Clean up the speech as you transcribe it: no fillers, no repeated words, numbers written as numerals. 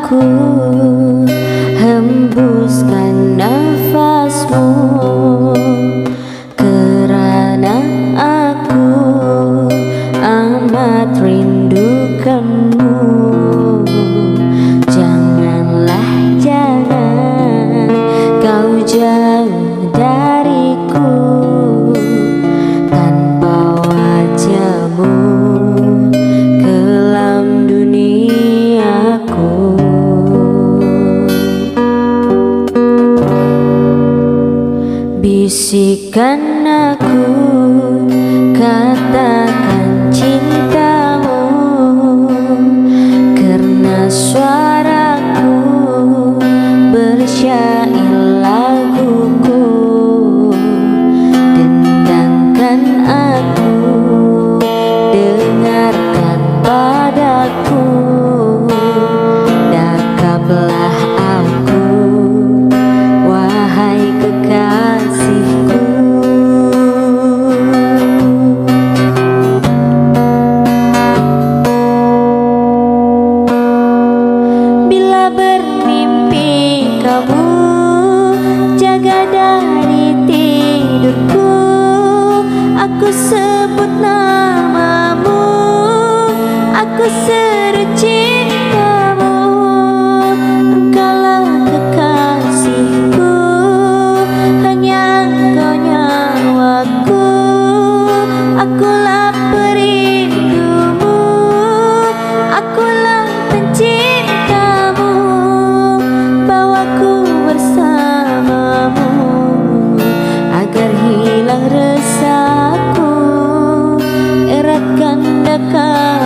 aku, hembuskan nafasmu, karena aku amat rindukanmu. Janganlah, jangan kau jauh dariku, tanpa wajahmu kelam duniaku. Bisikan aku, katakan cintamu, karena suaraku bersyair laguku. Dendangkan aku, dengarkan padaku, dakaplah aku, wahai kekasihku. Bila bermimpi kamu, jaga dari tidurku. Aku sebut namamu, aku seru cintamu. Engkaulah kekasihku, hanya engkau nyawaku. Akulah perindumu, akulah pencintamu. Bawaku bersamamu, agar hilang resahku. Eratkan dekat